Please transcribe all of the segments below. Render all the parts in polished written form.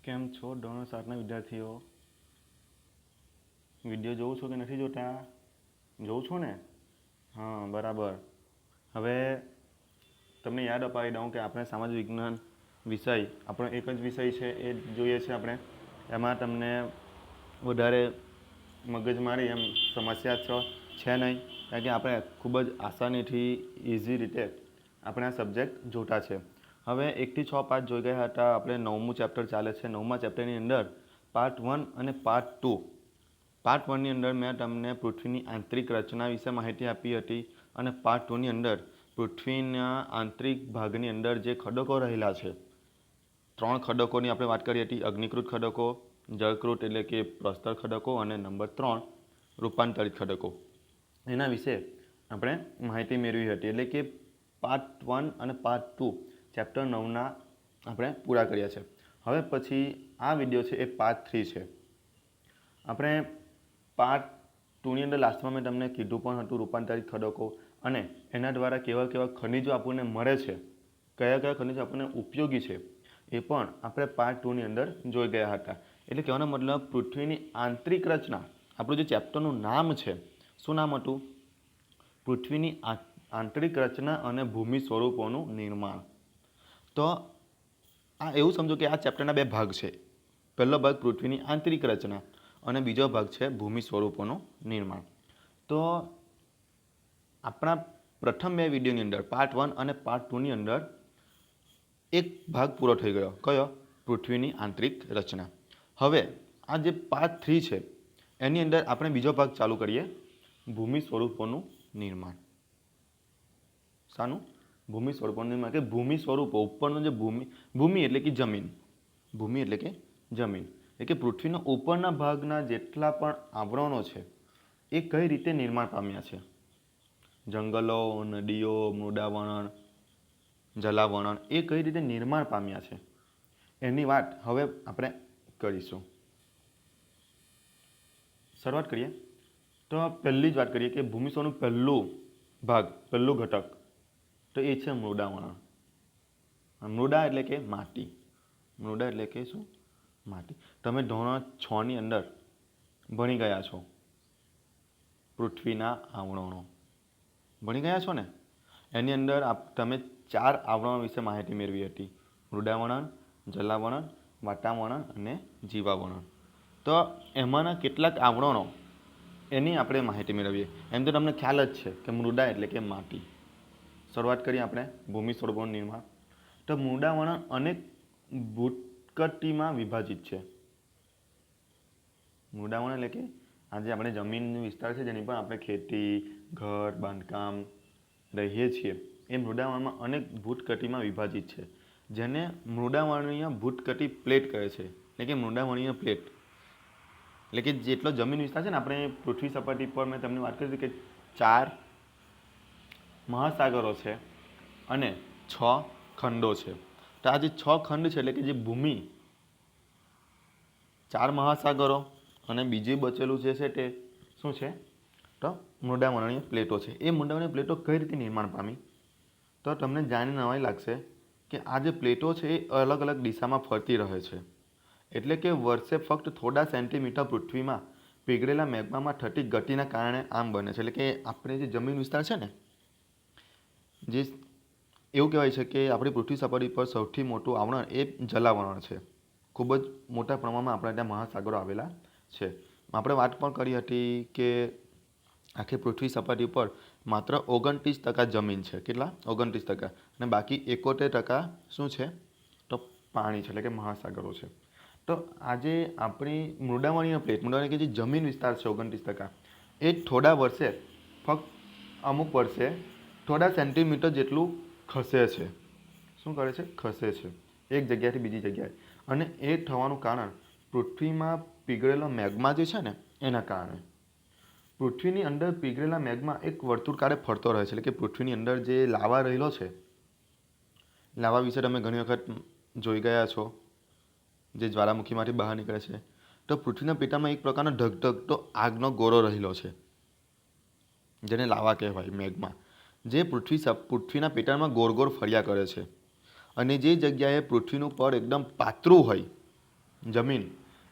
કેમ છો ધોરણ 7ના વિદ્યાર્થીઓ? વિડીયો જોવો છો કે નથી જોતા? જોઉં છો ને? હા, બરાબર. હવે તમને યાદ અપાવી દઉં કે આપણે સામાજિક વિજ્ઞાન વિષય આપણો એક જ વિષય છે એ જોઈએ છે આપણે. એમાં તમને વધારે મગજમારી એમ સમસ્યા છે નહીં, કારણ કે આપણે ખૂબ જ આસાનીથી ઇઝી રીતે આપણે આ સબ્જેક્ટ જોતા છે. હવે 1 થી 6 પાઠ જોઈ ગયા હતા. આપણે 9મું ચેપ્ટર ચાલે છે. 9મા ચેપ્ટરની અંદર પાર્ટ 1 અને પાર્ટ 2. પાર્ટ 1ની અંદર મેં તમને પૃથ્વીની આંતરિક રચના વિશે માહિતી આપી હતી, અને પાર્ટ 2ની અંદર પૃથ્વીના આંતરિક ભાગની અંદર જે ખડકો રહેલા છે, 3 ખડકોની આપણે વાત કરી હતી: અગ્નિકૃત ખડકો, જળકૃત એટલે કે પ્રસ્તર ખડકો, અને નંબર 3 રૂપાંતરિત ખડકો. એના વિશે આપણે માહિતી મેળવી હતી. એટલે કે પાર્ટ 1 અને પાર્ટ 2 ચેપ્ટર 9ના આપણે પૂરા કર્યા છે. હવે પછી આ વિડીયો છે એ પાર્ટ 3 છે. આપણે પાર્ટ 2ની અંદર લાસ્ટમાં મેં તમને કીધું પણ હતું રૂપાંતરિત ખડકો, અને એના દ્વારા કેવા કેવા ખનિજો આપણને મળે છે, કયા કયા ખનિજો આપણને ઉપયોગી છે, એ પણ આપણે પાર્ટ 2ની અંદર જોઈ ગયા હતા. એટલે કહેવાનો મતલબ પૃથ્વીની આંતરિક રચના, આપણું જે ચેપ્ટરનું નામ છે, શું નામ હતું? પૃથ્વીની આંતરિક રચના અને ભૂમિ સ્વરૂપોનું નિર્માણ. તો આ એવું સમજો કે આ ચેપ્ટરના 2 ભાગ છે. પહેલો ભાગ પૃથ્વીની આંતરિક રચના અને બીજો ભાગ છે ભૂમિ સ્વરૂપોનું નિર્માણ. તો આપણા પ્રથમ 2 વિડીયોની અંદર પાર્ટ 1 અને પાર્ટ 2ની અંદર એક ભાગ પૂરો થઈ ગયો. કયો? પૃથ્વીની આંતરિક રચના. હવે આ જે પાર્ટ 3 છે એની અંદર આપણે બીજો ભાગ ચાલુ કરીએ, ભૂમિ સ્વરૂપોનું નિર્માણ. શાનું? ભૂમિ સ્વરૂપોનું નિર્માણ. કે ભૂમિ સ્વરૂપો ઉપરનું જે ભૂમિ એટલે કે જમીન, ભૂમિ એટલે કે જમીન, એટલે કે પૃથ્વીના ઉપરના ભાગના જેટલા પણ આવરણો છે એ કઈ રીતે નિર્માણ પામ્યા છે. જંગલો, નદીઓ, મૃદાવરણ, જલાવરણ એ કઈ રીતે નિર્માણ પામ્યા છે એની વાત હવે આપણે કરીશું. શરૂઆત કરીએ તો પહેલી જ વાત કરીએ કે ભૂમિ સ્વરૂપનું પહેલું ભાગ, પહેલું ઘટક તો એ છે મૃદાવરણ. મૃદા એટલે કે માટી. મૃદા એટલે કે શું? માટી. તમે ધોરણ 6ની અંદર ભણી ગયા છો પૃથ્વીના આવરણો, ભણી ગયા છો ને? એની અંદર તમે 4 આવરણો વિશે માહિતી મેળવી હતી: મૃદાવરણ, જલાવરણ, વાતાવરણ અને જીવાવરણ. તો એમાંના કેટલાક આવરણો એની આપણે માહિતી મેળવીએ. એમ તો તમને ખ્યાલ જ છે કે મૃદા એટલે કે માટી. શરૂઆત કરીએ આપણે ભૂમિ સ્વરૂપોનું નિર્માણ. તો મૃદાવરણ અનેક ભૂકટીમાં વિભાજિત છે. મૃદાવરણ એટલે કે આજે આપણે જમીનનો વિસ્તાર છે જેની પર આપણે ખેતી, ઘર, બાંધકામ રહીએ છીએ, એ મૃદાવરણમાં અનેક ભૂકટીમાં વિભાજિત છે, જેને મૃદાવરણીય ભૂકટી પ્લેટ કહે છે. એટલે કે મૃદાવરણીય પ્લેટ એટલે કે જેટલો જમીન વિસ્તાર છે ને, આપણે પૃથ્વી સપાટી પર મેં તમને વાત કરી હતી કે 4 મહાસાગરો છે અને 6 ખંડો છે. તો આ જે 6 ખંડ છે એટલે કે જે ભૂમિ, 4 મહાસાગરો અને બીજું બચેલું જે છે તે શું છે? તો મૃદાવરણીય પ્લેટો છે. એ મૃદાવરણીય પ્લેટો કઈ રીતે નિર્માણ પામી? તો તમને જાણીને નવાઈ લાગશે કે આ જે પ્લેટો છે એ અલગ અલગ દિશામાં ફરતી રહે છે. એટલે કે વર્ષે ફક્ત થોડા સેન્ટીમીટર પૃથ્વીમાં પીગળેલા મેગ્મામાં થતી ગતિના કારણે આમ બને છે. એટલે કે આપણે જે જમીન વિસ્તાર છે ને, જે એવું કહેવાય છે કે આપણી પૃથ્વી સપાટી પર સૌથી મોટું આવરણ એ જલાવરણ છે. ખૂબ જ મોટા પ્રમાણમાં આપણા ત્યાં મહાસાગરો આવેલા છે. આપણે વાત પણ કરી હતી કે આખી પૃથ્વી સપાટી પર માત્ર 29% જમીન છે. કેટલા? 29%. અને બાકી 71% શું છે? તો પાણી છે, એટલે કે મહાસાગરો છે. તો આજે આપણી મૃદાવરણીય પ્લેટ, મૃદાવરણીય કે જે જમીન વિસ્તાર છે 29%, એ થોડા વર્ષે ફક્ત અમુક વર્ષે થોડા સેન્ટીમીટર જેટલું ખસે છે. શું કરે છે? ખસે છે એક જગ્યાએથી બીજી જગ્યાએ. અને એ થવાનું કારણ પૃથ્વીમાં પીગળેલો મેગ્મા જે છે ને એના કારણે. પૃથ્વીની અંદર પીગળેલા મેગ્મા એક વર્તુળાકારે ફરતો રહે છે. એટલે કે પૃથ્વીની અંદર જે લાવા રહેલો છે, લાવા વિશે તમે ઘણી વખત જોઈ ગયા છો, જે જ્વાળામુખીમાંથી બહાર નીકળે છે. તો પૃથ્વીના પેટામાં એક પ્રકારનો ધગધગતો આગનો ગોળો રહેલો છે, જેને લાવા કહેવાય, મેગ્મા. જે પૃથ્વીના પેટાળમાં ગોળ ગોળ ફર્યા કરે છે અને જે જગ્યાએ પૃથ્વીનું પડ એકદમ પાતળું હોય જમીન,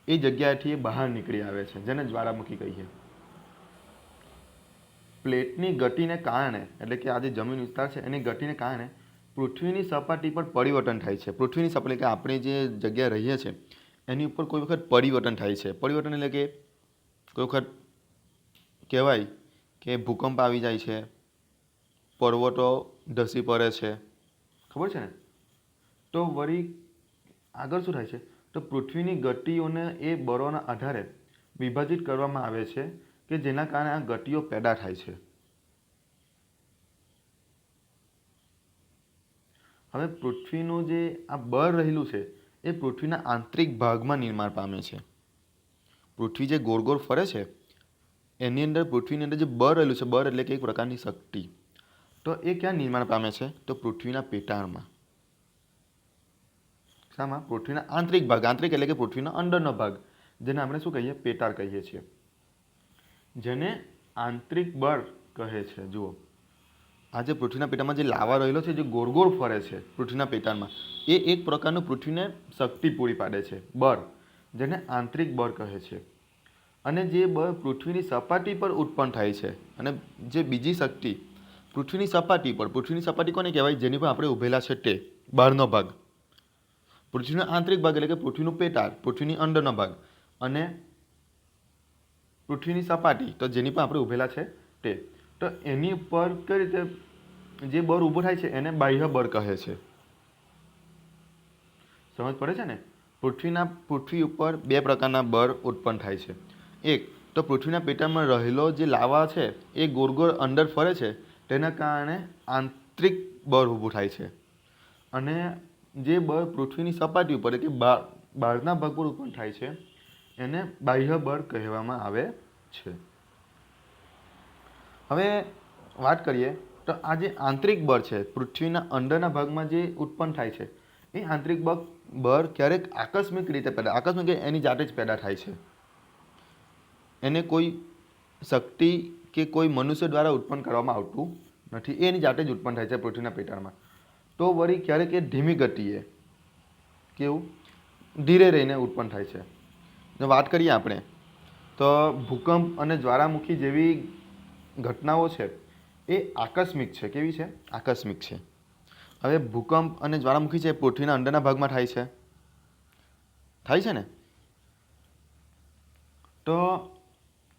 એ જગ્યાએથી એ બહાર નીકળી આવે છે, જેને જ્વાળામુખી કહીએ. પ્લેટની ગતિને કારણે, એટલે કે આ જે જમીન વિસ્તાર છે એની ગતિને કારણે પૃથ્વીની સપાટી પર પરિવર્તન થાય છે. પૃથ્વીની સપાટી એટલે કે આપણે જે જગ્યાએ રહીએ છીએ એની ઉપર કોઈ વખત પરિવર્તન થાય છે. પરિવર્તન એટલે કે કોઈ વખત કહેવાય કે ભૂકંપ આવી જાય છે, પર્વતો ધસી પડે છે, ખબર છે ને. તો વળી આગળ શું થાય છે, તો પૃથ્વીની ગતિઓને એ બળોના આધારે વિભાજિત કરવામાં આવે છે કે જેના કારણે આ ગતિઓ પેદા થાય છે. હવે પૃથ્વીનું જે આ બળ રહેલું છે એ પૃથ્વીના આંતરિક ભાગમાં નિર્માણ પામે છે. પૃથ્વી જે ગોળ ગોળ ફરે છે એની અંદર પૃથ્વીની અંદર જે બળ રહેલું છે, બળ એટલે કે એક પ્રકારની શક્તિ, તો એ ક્યાં નિર્માણ પામે છે, તો પૃથ્વીના પેટાળમાં. શામાં? પૃથ્વીના આંતરિક ભાગ. આંતરિક એટલે કે પૃથ્વીનો અંદરનો ભાગ, જેને આપણે શું કહીએ, પેટાળ કહીએ છીએ, જેને આંતરિક બળ કહે છે. જુઓ, આ જે પૃથ્વીના પેટાળમાં જે લાવા રહેલો છે, જે ગોળ ગોળ ફરે છે પૃથ્વીના પેટાળમાં, એ એક પ્રકારનું પૃથ્વીને શક્તિ પૂરી પાડે છે, બળ, જેને આંતરિક બળ કહે છે. અને જે બળ પૃથ્વીની સપાટી પર ઉત્પન્ન થાય છે, અને જે બીજી શક્તિ પૃથ્વીની સપાટી કોને કહેવાય, જેની પર આપણે ઊભેલા છે તે બહારનો ભાગ, પૃથ્વીનો આંતરિક ભાગ એટલે કે પૃથ્વીનું પેટાળ, પૃથ્વીની અંદરનો ભાગ, અને પૃથ્વીની સપાટી તો જેની પર આપણે ઊભેલા છે તે. તો એની ઉપર કઈ રીતે જે બળ ઊભું થાય છે એને બાહ્ય બળ કહે છે. સમજ પડે છે ને. પૃથ્વી ઉપર બે પ્રકારના બળ ઉત્પન્ન થાય છે. એક તો પૃથ્વીના પેટાળમાં રહેલો જે લાવા છે એ ગોળ ગોળ અંદર ફરે છે, તેના કારણે આંતરિક બળ ઊભું થાય છે. અને જે બળ પૃથ્વીની સપાટી ઉપર એટલે કે બહારના ભાગ પર ઉત્પન્ન થાય છે એને બાહ્ય બળ કહેવામાં આવે છે. હવે વાત કરીએ તો આ જે આંતરિક બળ છે પૃથ્વીના અંદરના ભાગમાં જે ઉત્પન્ન થાય છે, એ આંતરિક બળ ક્યારેક આકસ્મિક રીતે આકસ્મિક એની જાતે જ પેદા થાય છે. એને કોઈ શક્તિ કે કોઈ મનુષ્ય દ્વારા ઉત્પન્ન કરવામાં આવતું નથી, એ એની જાતે જ ઉત્પન્ન થાય છે પૃથ્વીના પેટાળમાં. તો વળી ક્યારેક એ ધીમી ગતિએ, કેવું, ધીરે રહીને ઉત્પન્ન થાય છે. જો વાત કરીએ આપણે તો ભૂકંપ અને જ્વાળામુખી જેવી ઘટનાઓ છે એ આકસ્મિક છે. કેવી છે? આકસ્મિક છે. હવે ભૂકંપ અને જ્વાળામુખી છે પૃથ્વીના અંદરના ભાગમાં થાય છે ને. તો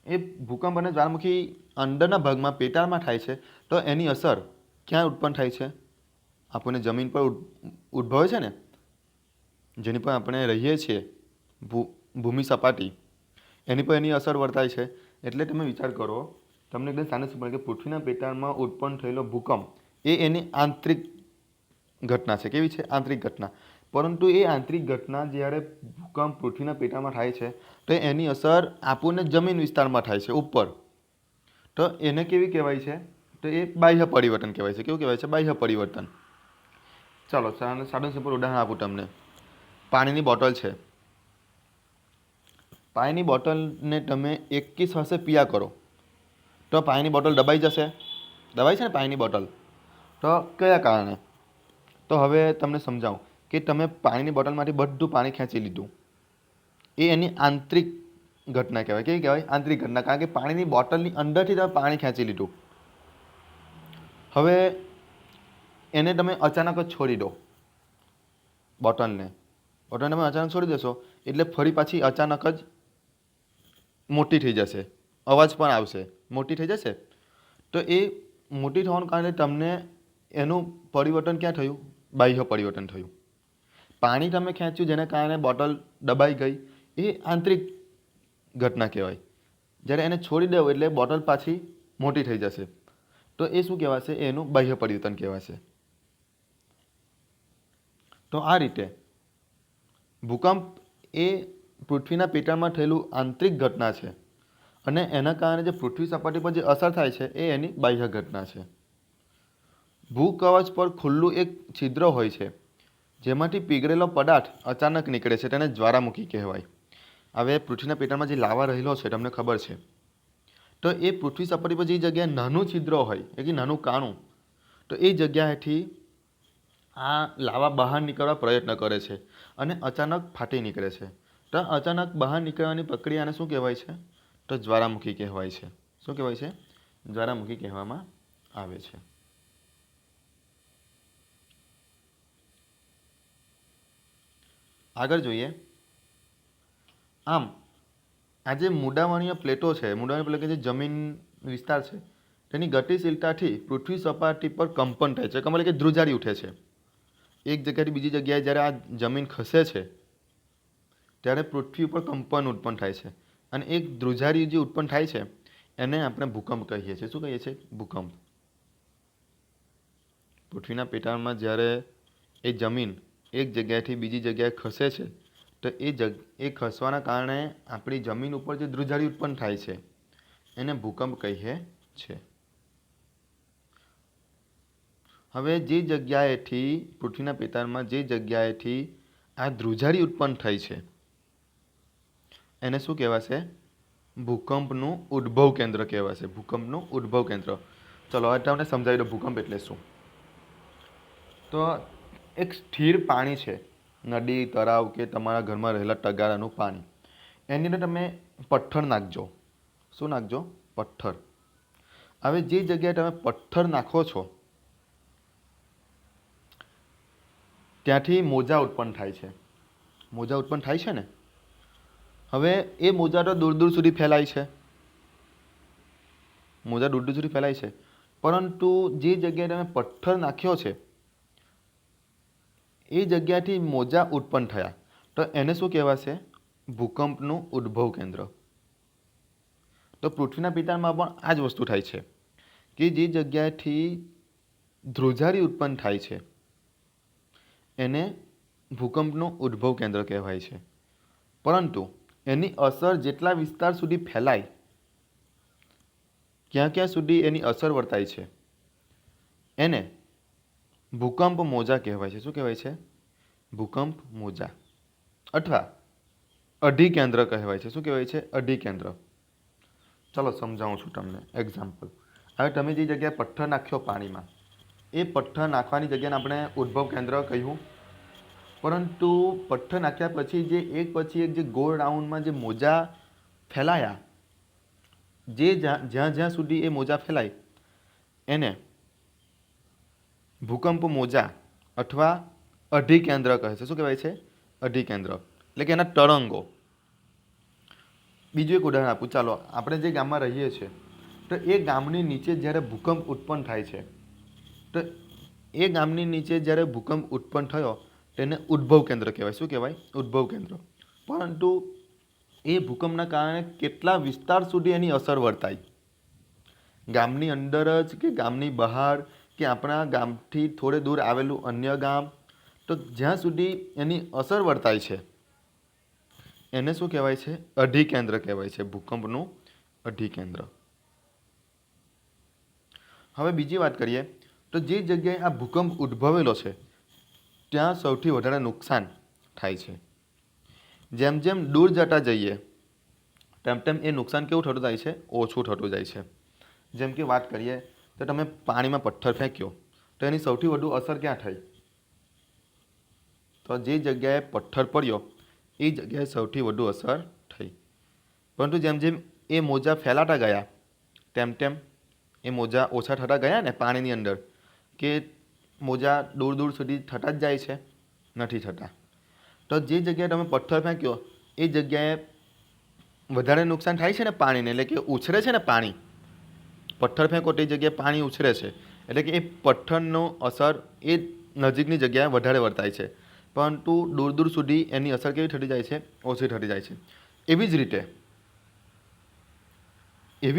એ ભૂકંપ અને જ્વાળામુખી અંદરના ભાગમાં પેટાળમાં થાય છે, તો એની અસર ક્યાં ઉત્પન્ન થાય છે? આપણને જમીન પર ઉદ્ભવે છે ને, જેની પર આપણે રહીએ છીએ, ભૂમિ સપાટી, એની પર એની અસર વર્તાય છે. એટલે તમે વિચાર કરો, તમને એકદમ સાને સમજ કે પૃથ્વીના પેટાળમાં ઉત્પન્ન થયેલો ભૂકંપ એ એની આંતરિક ઘટના છે. કેવી છે? આંતરિક ઘટના. પરંતુ એ આંતરિક ઘટના જ્યારે ભૂકંપ પૃથ્વીના પેટાળમાં થાય છે તો એની અસર આપણને જમીન વિસ્તારમાં થાય છે, ઉપર. તો એને કેવી કહેવાય છે? તો એ બાહ્ય પરિવર્તન કહેવાય છે. કેવું કહેવાય છે? બાહ્ય પરિવર્તન. ચાલો સાદું સિમ્પલ ઉદાહરણ આપું તમને. પાણીની બોટલ છે. પાણીની બોટલને તમે 21 વર્ષે પીયા કરો તો પાણીની બોટલ દબાઈ જશે. દબાઈ છે ને પાણીની બોટલ. તો કયા કારણે? તો હવે તમને સમજાવું કે તમે પાણીની બોટલમાંથી બધું પાણી ખેંચી લીધું, એ એની આંતરિક ઘટના કહેવાય. કેવી કહેવાય? આંતરિક ઘટના. કારણ કે પાણીની બોટલની અંદરથી તમે પાણી ખેંચી લીધું. હવે એને તમે અચાનક જ છોડી દો, બોટલને તમે અચાનક છોડી દેશો એટલે ફરી પાછી અચાનક જ મોટી થઈ જશે, અવાજ પણ આવશે, મોટી થઈ જશે. તો એ મોટી થવાનું કારણે તમને એનું પરિવર્તન ક્યાં થયું? બાહ્ય પરિવર્તન થયું. પાણી તમે ખેંચ્યું જેને કારણે બોટલ દબાઈ ગઈ, એ આંતરિક ઘટના કહેવાય. જ્યારે એને છોડી દેવું એટલે બોટલ પાછી મોટી થઈ જશે, તો એ શું કહેવાશે? એનું બાહ્ય પરિવર્તન કહેવાશે. તો આ રીતે ભૂકંપ એ પૃથ્વીના પેટાળમાં થયેલું આંતરિક ઘટના છે, અને એના કારણે જે પૃથ્વી સપાટી પર જે અસર થાય છે એ એની બાહ્ય ઘટના છે. ભૂકવચ પર ખુલ્લું એક છિદ્ર હોય છે જેમાંથી પીગળેલો પદાર્થ અચાનક નીકળે છે, તેને જ્વાળામુખી કહેવાય. હવે પૃથ્વીના પેટાળમાં જે લાવા રહેલો છે તમને ખબર છે, તો એ પૃથ્વી સપાટી પર જે જગ્યાએ નાનું છિદ્ર હોય, એટલે નાનું કાણું, તો એ જગ્યાએથી આ લાવા બહાર નીકળવા પ્રયત્ન કરે છે અને અચાનક ફાટી નીકળે છે. તો અચાનક બહાર નીકળવાની પ્રક્રિયાને શું કહેવાય છે? તો જ્વાળામુખી કહેવાય છે. શું કહેવાય છે? જ્વાળામુખી કહેવામાં આવે છે. આગળ જોઈએ. આમ આ જે મૂડાવાળીય પ્લેટો છે, મૂડાવાળી પ્લેટ કે જે જમીન વિસ્તાર છે, તેની ગતિશીલતાથી પૃથ્વી સપાટી પર કંપન થાય છે, એટલે કે ધ્રુજારી ઉઠે છે. એક જગ્યાથી બીજી જગ્યાએ જ્યારે આ જમીન ખસે છે ત્યારે પૃથ્વી ઉપર કંપન ઉત્પન્ન થાય છે અને એક ધ્રુજારી જે ઉત્પન્ન થાય છે એને આપણે ભૂકંપ કહીએ છીએ. શું કહીએ છીએ? ભૂકંપ. પૃથ્વીના પેટાળમાં જ્યારે એ જમીન એક જગ્યાએથી બીજી જગ્યાએ ખસે છે તો એ ખસવાના કારણે આપણી જમીન ઉપર જે ધ્રુજારી ઉત્પન્ન થાય છે એને ભૂકંપ કહીએ છીએ. હવે જે જગ્યાએથી પૃથ્વીના પેટાળમાં જે જગ્યાએથી આ ધ્રુજારી ઉત્પન્ન થઈ છે એને શું કહેવાશે? ભૂકંપનું ઉદ્ભવ કેન્દ્ર કહેવાશે. ભૂકંપનું ઉદ્ભવ કેન્દ્ર. ચલો હવે તમને સમજાવી દો ભૂકંપ એટલે શું. તો એક સ્થિર પાણી છે, નદી, તળાવ કે તમારા ઘરમાં રહેલા તગારાનું પાણી, એની અંદર તમે પથ્થર નાખજો. શું નાખજો? પથ્થર. હવે જે જગ્યાએ તમે પથ્થર નાખો છો ત્યાંથી મોજા ઉત્પન્ન થાય છે. મોજા ઉત્પન્ન થાય છે ને. હવે એ મોજા તો દૂર દૂર સુધી ફેલાય છે. મોજા દૂર દૂર સુધી ફેલાય છે, પરંતુ જે જગ્યાએ તમે પથ્થર નાખ્યો છે એ જગ્યાથી મોજા ઉત્પન્ન થયા તો એને શું કહેવાશે? ભૂકંપનું ઉદ્ભવ કેન્દ્ર. તો પૃથ્વીના પેટાળમાં પણ આ જ વસ્તુ થાય છે કે જે જગ્યાએથી ધ્રુજારી ઉત્પન્ન થાય છે એને ભૂકંપનું ઉદ્ભવ કેન્દ્ર કહેવાય છે. પરંતુ એની અસર જેટલા વિસ્તાર સુધી ફેલાય, ક્યાં ક્યાં સુધી એની અસર વર્તાય છે એને ભૂકંપ મોજા કહેવાય છે. શું કહેવાય છે? ભૂકંપ મોજા અથવા અઢી કેન્દ્ર કહેવાય છે. શું કહેવાય છે? અઢી કેન્દ્ર. ચલો સમજાવું છું તમને એક્ઝામ્પલ. હવે તમે જે જગ્યાએ પથ્થર નાખ્યો પાણીમાં, એ પથ્થર નાખવાની જગ્યાને આપણે ઉદ્ભવ કેન્દ્ર કહ્યું, પરંતુ પથ્થર નાખ્યા પછી જે એક પછી એક જે ગોળ રાઉન્ડમાં જે મોજા ફેલાયા, જે જ્યાં જ્યાં સુધી એ મોજા ફેલાય એને ભૂકંપ મોજા અથવા અઢી કેન્દ્ર કહે છે. શું કહેવાય છે? અઢી કેન્દ્ર. એટલે કે એના તરંગો. બીજું એક ઉદાહરણ આપું. ચાલો આપણે જે ગામમાં રહીએ છીએ તો એ ગામની નીચે જ્યારે ભૂકંપ ઉત્પન્ન થાય છે તો એ ગામની નીચે જ્યારે ભૂકંપ ઉત્પન્ન થયો તેને ઉદ્ભવ કેન્દ્ર કહેવાય. શું કહેવાય? ઉદ્ભવ કેન્દ્ર. પરંતુ એ ભૂકંપના કારણે કેટલા વિસ્તાર સુધી એની અસર વર્તાય, ગામની અંદર જ કે ગામની બહાર કે આપણા ગામથી થોડે દૂર આવેલું અન્ય ગામ, તો જ્યાં સુધી એની અસર વર્તાય છે એને શું કહેવાય છે? અઢી કેન્દ્ર કહેવાય છે. ભૂકંપનું અઢી કેન્દ્ર. હવે બીજી વાત કરીએ તો જે જગ્યાએ આ ભૂકંપ ઉદ્ભવેલો છે ત્યાં સૌથી વધારે નુકસાન થાય છે. જેમ જેમ દૂર જતા જઈએ તેમ તેમ એ નુકસાન કેવું થતું જાય છે? ઓછું થતું જાય છે. જેમ કે વાત કરીએ તો તમે પાણીમાં પથ્થર ફેંક્યો તો એની સૌથી વધુ અસર ક્યાં થઈ? તો જે જગ્યાએ પથ્થર પડ્યો એ જગ્યાએ સૌથી વધુ અસર થઈ. પરંતુ જેમ જેમ એ મોજા ફેલાતા ગયા તેમ તેમ એ મોજા ઓછા થતા ગયા ને પાણીની અંદર, કે મોજા દૂર દૂર સુધી થતા જ જાય છે? નથી થતા. તો જે જગ્યાએ તમે પથ્થર ફેંક્યો એ જગ્યાએ વધારે નુકસાન થાય છે ને પાણીને, એટલે કે ઉછરે છે ને પાણી. પથ્થર ફેંકો તે જગ્યાએ પાણી ઉછરે છે, એટલે કે એ પથ્થરનો અસર એ નજીકની જગ્યાએ વધારે વર્તાય છે, પરંતુ દૂર દૂર સુધી એની અસર કેવી થતી જાય છે? ઓછી થતી જાય છે. એવી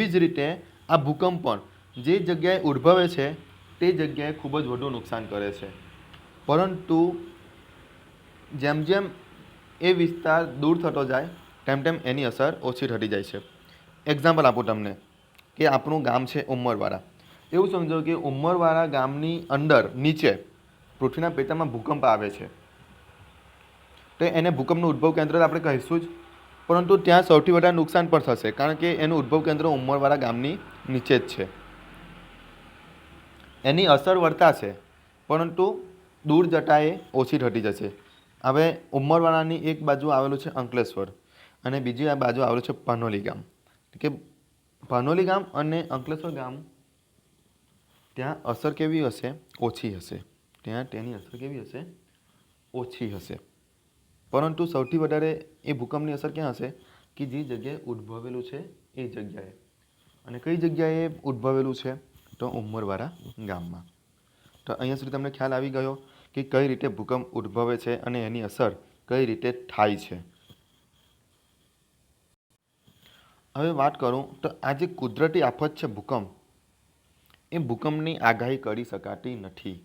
જ રીતે આ ભૂકંપ પણ જે જગ્યાએ ઉદ્ભવે છે તે જગ્યાએ ખૂબ જ વધુ નુકસાન કરે છે, પરંતુ જેમ જેમ એ વિસ્તાર દૂર થતો જાય તેમ તેમ એની અસર ઓછી થતી જાય છે. એક્ઝામ્પલ આપું તમને કે આપણું ગામ છે ઉમરવાડા. એવું સમજો કે ઉમરવાડા ગામની અંદર નીચે પૃથ્વીના પેટાળમાં ભૂકંપ આવે છે તો એને ભૂકંપનું ઉદ્ભવ કેન્દ્ર આપણે કહીશું જ, પરંતુ ત્યાં સૌથી વધારે નુકસાન પણ થશે કારણ કે એનું ઉદ્ભવ કેન્દ્ર ઉમરવાડા ગામની નીચે જ છે. એની અસર વર્તાશે, પરંતુ દૂર જતાં એ ઓછી થતી જશે. હવે ઉમરવાડાની એક બાજુ આવેલું છે અંકલેશ્વર અને બીજી આ બાજુ આવેલું છે પાનોલી ગામ. કે પાનોલી ગામ અને અંકલેશ્વર ગામ, ત્યાં અસર કેવી હશે? ઓછી હશે. ત્યાં તેની અસર કેવી હશે? ઓછી હશે. પરંતુ સૌથી વધારે એ ભૂકંપની અસર ક્યાં હશે? કે જે જગ્યાએ ઉદ્ભવેલું છે એ જગ્યાએ. અને કઈ જગ્યાએ ઉદ્ભવેલું છે? તો ઉમરવાડા ગામમાં. તો અહીંયા સુધી તમને ખ્યાલ આવી ગયો કે કઈ રીતે ભૂકંપ ઉદ્ભવે છે અને એની અસર કઈ રીતે થાય છે. હવે વાત કરું તો આ જે કુદરતી આફત છે ભૂકંપ, એ ભૂકંપની આગાહી કરી શકાતી નથી.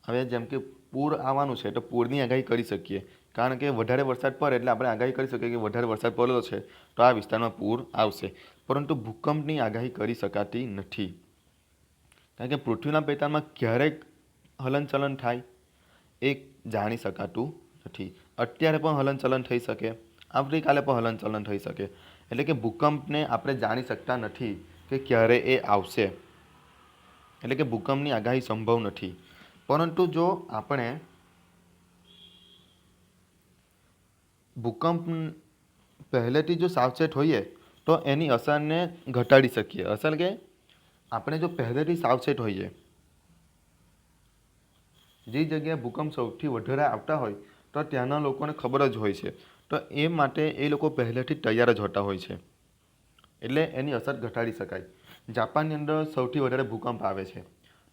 હવે જેમ કે પૂર આવવાનું છે તો પૂરની આગાહી કરી શકીએ, કારણ કે વધારે વરસાદ પડે એટલે આપણે આગાહી કરી શકીએ કે વધારે વરસાદ પડેલો છે તો આ વિસ્તારમાં પૂર આવશે. પરંતુ ભૂકંપની આગાહી કરી શકાતી નથી, કારણ કે પૃથ્વીના પેટાળમાં ક્યારેક હલનચલન થાય એ જાણી શકાતું નથી. અત્યારે પણ હલનચલન થઈ શકે, આવતીકાલે પણ હલનચલન થઈ શકે. એટલે કે ભૂકંપને આપણે જાણી શકતા નથી કે ક્યારે એ આવશે. એટલે કે ભૂકંપની આગાહી સંભવ નથી. પરંતુ જો આપણે ભૂકંપ પહેલેથી જો સાવચેત હોઈએ તો એની અસરને ઘટાડી શકીએ. અસર કે આપણે જો પહેલેથી સાવચેત હોઈએ, જે જગ્યાએ ભૂકંપ સૌથી વધારે આવતા હોય તો ત્યાંના લોકોને ખબર જ હોય છે, તો એ માટે એ લોકો પહેલેથી તૈયાર જ હોતા હોય છે. એટલે એની અસર ઘટાડી શકાય. જાપાનની અંદર સૌથી વધારે ભૂકંપ આવે છે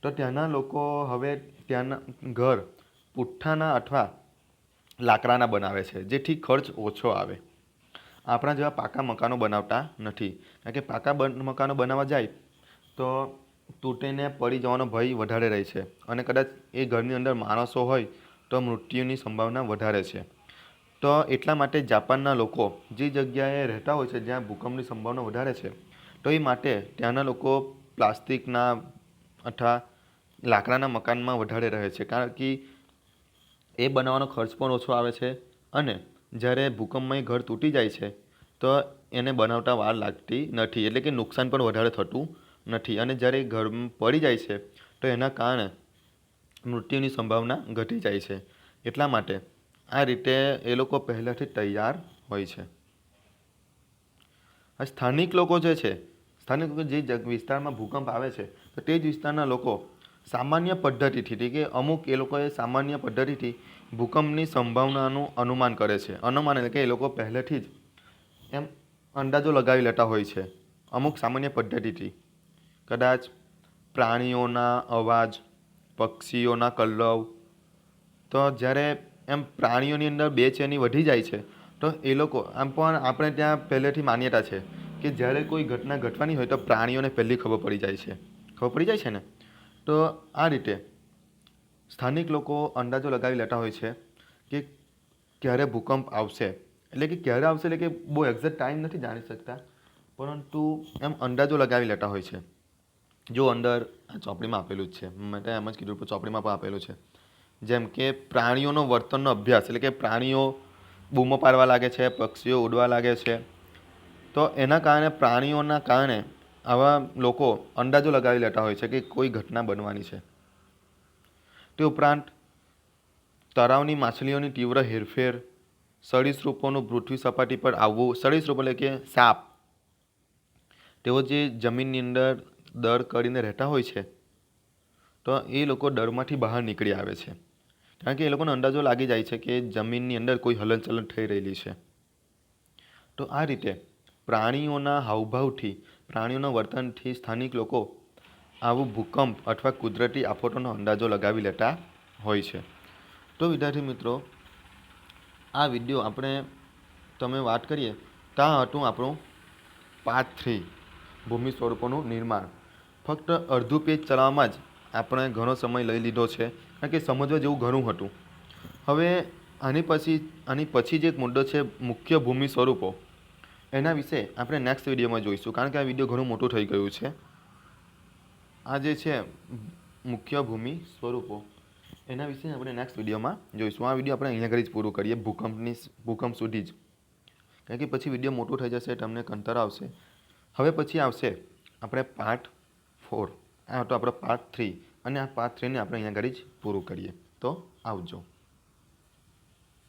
તો ત્યાંના લોકો હવે ત્યાંના ઘર પુઠ્ઠાના અથવા લાકડાના બનાવે છે, જેથી ખર્ચ ઓછો આવે. આપણા જેવા પાકા મકાનો બનાવતા નથી, કારણ કે પાકા મકાનો બનાવવા જાય તો તૂટીને પડી જવાનો ભય વધારે રહે છે અને કદાચ એ ઘરની અંદર માણસો હોય તો મૃત્યુની સંભાવના વધારે છે. તો એટલા માટે જાપાનના લોકો જે જગ્યાએ રહેતા હોય છે જ્યાં ભૂકંપની સંભાવના વધારે છે, તો એ માટે ત્યાંના લોકો પ્લાસ્ટિકના અથવા લાકડાના મકાનમાં વધારે રહે છે, કારણ કે એ બનાવવાનો ખર્ચ પણ ઓછો આવે છે અને જ્યારે ભૂકંપમાં ઘર તૂટી જાય છે તો એને બનાવતા વાર લાગતી નથી. એટલે કે નુકસાન પણ વધારે થતું નથી. અને જ્યારે ઘર પડી જાય છે તો એના કારણે મૃત્યુની સંભાવના ઘટી જાય છે. એટલા માટે આ રીતે એ લોકો પહેલાંથી તૈયાર હોય છે. સ્થાનિક લોકો જે છે, સ્થાનિક લોકો જે વિસ્તારમાં ભૂકંપ આવે છે તો તે જ વિસ્તારના લોકો સામાન્ય પદ્ધતિથી, કે અમુક એ લોકોએ સામાન્ય પદ્ધતિથી ભૂકંપની સંભાવનાનું અનુમાન કરે છે. અનુમાન એટલે કે એ લોકો પહેલેથી જ એમ અંદાજો લગાવી લેતા હોય છે અમુક સામાન્ય પદ્ધતિથી. કદાચ પ્રાણીઓના અવાજ, પક્ષીઓના કલરવ. તો જ્યારે એમ પ્રાણીઓની અંદર બેચેની વધી જાય છે તો એ લોકો આમ પણ આપણે ત્યાં પહેલેથી માન્યતા છે કે જ્યારે કોઈ ઘટના ઘટવાની હોય તો પ્રાણીઓને પહેલી ખબર પડી જાય છે. ખબર પડી જાય છે ને? તો આ રીતે સ્થાનિક લોકો અંદાજો લગાવી લેતા હોય છે કે ક્યારે ભૂકંપ આવશે. એટલે કે ક્યારે આવશે એટલે કે બહુ એક્ઝેક્ટ ટાઈમ નથી જાણી શકતા, પરંતુ એમ અંદાજો લગાવી લેતા હોય છે. જો અંદર આ ચોપડીમાં આપેલું જ છે, મેં તો એમ જ કીધું પણ ચોપડીમાં પણ આપેલું છે. જેમ કે પ્રાણીઓનો વર્તનનો અભ્યાસ, એટલે કે પ્રાણીઓ બૂમો પાડવા લાગે છે, પક્ષીઓ ઉડવા લાગે છે, તો એના કારણે પ્રાણીઓના કારણે આવા લોકો અંદાજો લગાવી લેતા હોય છે કે કોઈ ઘટના બનવાની છે. તે ઉપરાંત તળાવની માછલીઓની તીવ્ર હેરફેર, સરીસૃપોનું પૃથ્વી સપાટી પર આવવું. સરીસૃપ એટલે કે સાપ, તેઓ જે જમીનની અંદર દર કરીને રહેતા હોય છે તો એ લોકો દરમાંથી બહાર નીકળી આવે છે, કારણ કે એ લોકોનો અંદાજો લાગી જાય છે કે જમીનની અંદર કોઈ હલનચલન થઈ રહેલી છે. તો આ રીતે પ્રાણીઓના હાવભાવથી, પ્રાણીઓના વર્તનથી સ્થાનિક લોકો આવું ભૂકંપ અથવા કુદરતી આફતોનો અંદાજો લગાવી લેતા હોય છે. તો વિદ્યાર્થી મિત્રો, આ વિડીયો આપણે તમે વાત કરીએ ત્યાં હતું આપણું પાર્ટ 3, ભૂમિ સ્વરૂપોનું નિર્માણ. ફક્ત અડધું પેજ ચલાવવામાં જ આપણે ઘણો સમય લઈ લીધો છે, કારણ કે સમજવા જેવું ઘણું હતું. હવે આની પછી જે એક મુદ્દો છે મુખ્ય ભૂમિ સ્વરૂપો, એના વિશે આપણે નેક્સ્ટ વિડીયોમાં જોઈશું, કારણ કે આ વિડીયો ઘણું મોટું થઈ ગયું છે. આ જે છે મુખ્ય ભૂમિ સ્વરૂપો, એના વિશે આપણે નેક્સ્ટ વિડીયોમાં જોઈશું. આ વિડીયો આપણે અહીંયા આગળ જ પૂરું કરીએ, ભૂકંપ સુધી જ, કારણ કે પછી વિડીયો મોટું થઈ જશે, તમને કંટાળો આવશે. હવે પછી આવશે આપણે પાર્ટ 4, આ હતો આપણો પાર્ટ 3 અને આ પાર્ટ 3ને આપણે અહીંયા આગળ જ પૂરું કરીએ. તો આવજો.